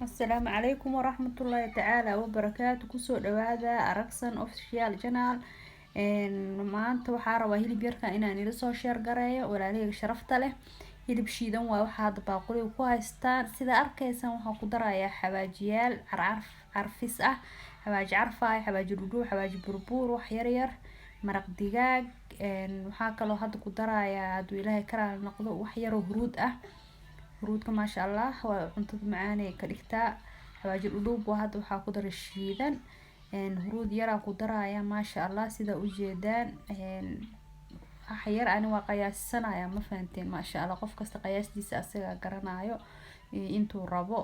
السلام عليكم ورحمة الله تعالى وبركاته. كسو دوادا أركسن official channel maanta waxaa rabaa hilib yarka inaan ila soo share gareeyo walaalahayga sharafta leh. Hilib shiidan waa waxa hadda baaquliga ku haystaan. Sida arkaysan waxaan ku darayaa xawaajiyaal carfis ah, xawaaji carfay, xawaaji dhudhuu, xawaaji burbuur, wax yar yar, maraq digaag, waxaa kaloo hadda ku darayaa hadduu ilaahay karaal noqdo wax yar oo huruud ah. huruudka maasha Allah waa cuntada macaan ee ka dhigtaa. xawaaji dhudhuu hadda waxaa ku daray shiidan, huruud yar aan ku darayaa maasha Allah sida u jeedaan. wax yar ani waa qiyaasanayaa, ma fahanteen maasha Allah, qof kasta qiyaastiisa asaga garanayo intuu rabo.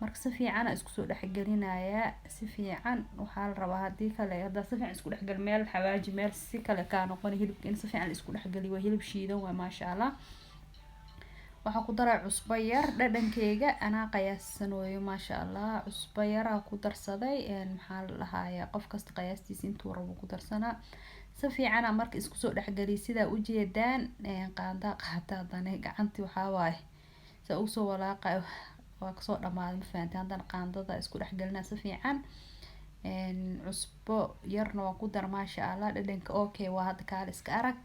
marka si fiican isku soo dhaxgalinayaa, si fiican waxaa la rabaa hadii kale hada si fiican isku dhaxgal meel xawaaji meel si kale ka noqon hilibka in si fiican isku dhaxgaliyo. waa hilib shiidan waa maasha Allah. waxaa ku daray cusbo yar dhadhankeyga anaa qiyaasanooyo maasha Allah. cusbo yar aan ku darsaday, maxaa la dhahayaa qof kasta qiyaastiisa intuu rabo ku darsanaa. si fiican marka isku soo dhaxgaliyo sida u jeedaan. qaanda qaatadane gacantii waxaa waaye sa u soo walaaqay waa kasoo dhamaaday, ma fahanteen. haddana qaandada isku dhaxgalina si fiican. cusbo yarna waan ku dar maasha Allah. dhadhanka okay waa hadda kaal iska arag.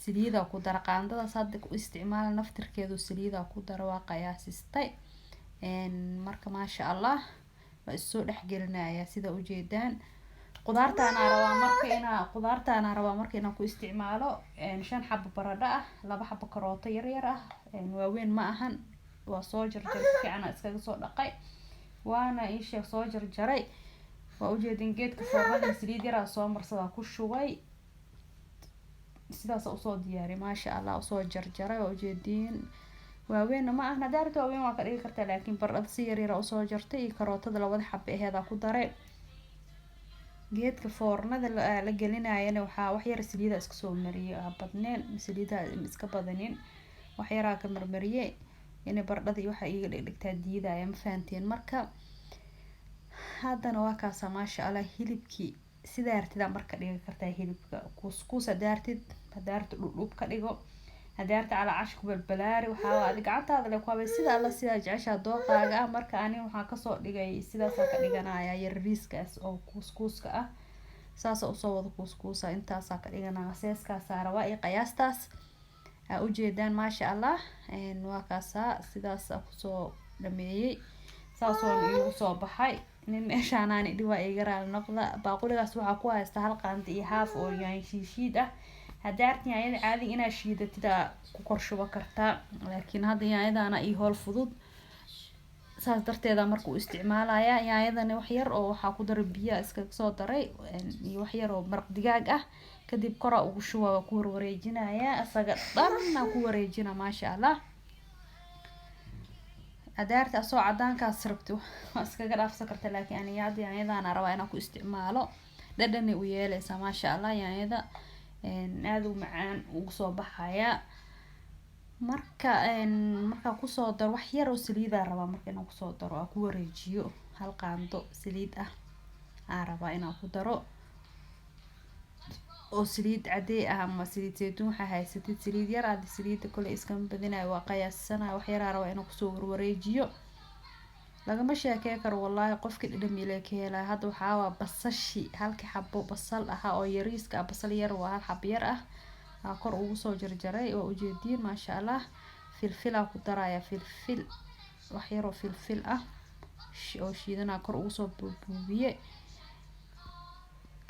saliida ku dar qaandadaas hadda ku isticmaal naftirkeedu saliida ku dar waa qiyaasistay. marka maasha Allah waa soo dhaxgalinayaa sida u jeedaan. qudaartaan aan rabaa marka inaan ku isticmaalo 5 xabo baradho ah, 2 xabo karooto yar yar ah, waaweyn ma ahan. waa soo jarjaray si fiican iskaga soo dhaqay, waana isha soo jarjaray. waa u jeedin geedka foornada saliid yar soo marsada ku shubay, sidaas u soo diyaariyay maasha Allah. soo jarjaray waa u jeedin waaweyn ma ahna, daarto waaweyn waa ka dhigi kartaa laakiin baradhada si yar yar soo jartay iyo karootada 2 xabo aheeda ku daray. geedka foornada la gelinayana waxaa wax yar saliida iska soo mariyay, badneen saliida iska badanin, wax yar ka marmariyay inay baradhada waxa iga dhigtaa diidaya, ma fahanteen. marka haddana waa kaasa maasha Allah. hilibkii sida artida marka dhigi kartaa hilibka couscous hadaartid dhudhub ka dhigo, hadaartid ala cash ku balbalaari, waxaa adiga gacantaada leh ku habay sida alla sida jecesha dooqaaga ah. marka ani waxaan ka soo dhigay sidaas ka dhiganaya yar riiskaas oo couscouska ah, saas oo soo wada couscous intaas ka dhiganaa. seeskaas rabaa iyo qiyaastaas u jeedaan maasha Allah. waa kaasa sidaas ku soo dhameeyay, saas oo igu soo baxay. nin meeshaan aan dhiwa iga raal noqda. baaquligaas waxaa ku haysta hal qaando iyo haaf oo yahay shiid ah. hadaartin yaayada caadi inaa shiidatida ku korshuba kartaa, laakiin hadda yaayadana ii hool fudud saas darteeda markuu isticmaalaya. yaayadana wax yar oo waxaa ku daray biyo iska soo daray iyo wax yar oo maraq digaag ah, kadib kora ugu shuba ku wareejinaya asaga dhanna ku wareejina maasha Allah. hadaarta soo cadaankaas rabto waa iskaga dhaafsan kartaa, laakiin ani yaayadana rabaa inaan ku isticmaalo. dhadhan u yeelaysa maasha Allah. yaayada aad u macaan ugu soo baxaya. marka ku soo dar wax yar oo saliida rabaa marka inaan ku soo daro ku wareejiyo. hal qaando saliid ah aan rabaa inaan ku daro oo saliid cadee ah ama saliid saytuun waxa haysatid saliid yar aad saliida kale iska badinayo waa qiyaasanayo. wax yar rabaa inaan ku soo wareejiyo. lagama sheekay karo wallahi qofka dhadhamiile ka helay. hadda waxaa waa basashi halka xabo basal ah oo yariiska basal yar waa hal xabo yar ah kor ugu soo jarjaray oo u jeedin maasha Allah. filfil ku daraya filfil wax yar oo filfil ah oo shiidana kor ugu soo buubiyay.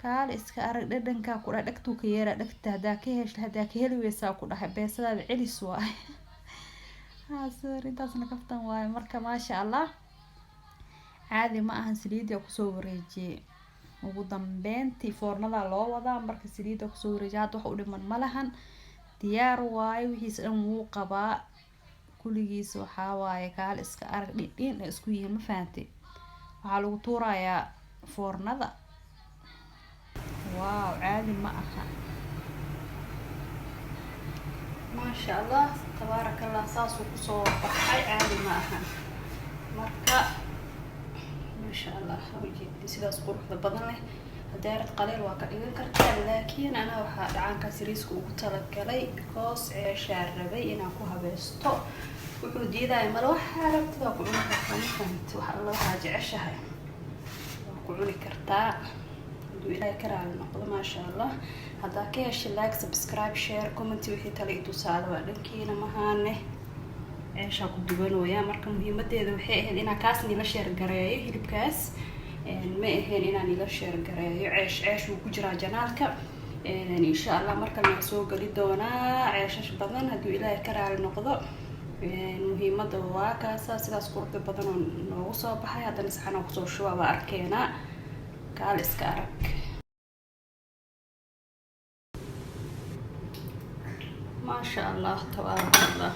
kaal iska arag dhadhanka ku dhagtu ka yeera dhagta hadaa ka heli weysaa ku dhahay beesadaada celis waay. intaasna kaftan waay. marka maasha Allah caadi ma ahan. saliida ku soo wareejiyay ugu dambeyntii foornada loo wadaa. marka saliida ku soo wareejiyay hadda wax u dhiman ma lahan, diyaar waaye. wixiisa dhan wuu qabaa kuligiisa. waxaa waaye kaal iska arag dhidhiin isku yihiin, ma fahantay. waxaa lagu tuurayaa foornada. waaw caadi ma aha maasha Allah tabarakallah. saasuu ku soo baxay caadi ma aha. marka maasha Allah sidaas quruxda badan leh. hadaarad qaleel waa ka dhigan kartaa, laakiin ana waxaa dhacaankaas riiska ugu talagalay because ceeshaa rabay inaan ku habeesto. wuxuu diidaaya mala waxaa rabtida ku cuni kartaa. فهمت وحلا حاجة عشها وقولي كرتا إلى كرال نقض ما شاء الله هذا كيش لايك سبسكرايب شير كومنت وحي تلي توصل ولكن مهانه عيش أكو دبلو يا مركم مهمة ده وحي هنا كاسني لا شير قرايه هلبكاس ما هنا أنا لا شير قرايه عيش وكجرا جنالك إن شاء الله مركم نسوق لدونا عيش بدن هدو إلى كرال نقض muhiimada waa kaasa sidaas quruxda badan oo noogu soo baxay haddana saxan ku soo shubaa waa arkeena kaal iska arag maasha allah tabaaraka allah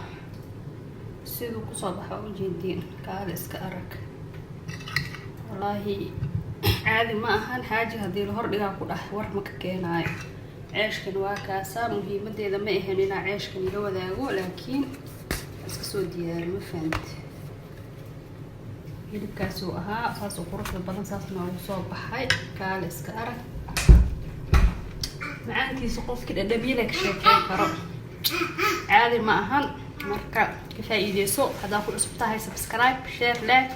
siduu ku soo baxay u jeedin kaal iska arag wallahi caadi ma ahan xaaji hadii la hor dhigaa ku dhax war ma ka keenayo ceeshkan waa kaasa muhiimadeeda ma ahan inaa ceeshkan la wadaago laakiin iska soo diyaar ma fahant hilibkaas oo ahaa saas oo quruxda badan saas noogu soo baxay kaal iska arag macaankiisa qofkii dhadhamiile ka sheekeyn karo caadi ma ahan marka ka faa'iideyso hadaa ku cusub tahay subscribe share like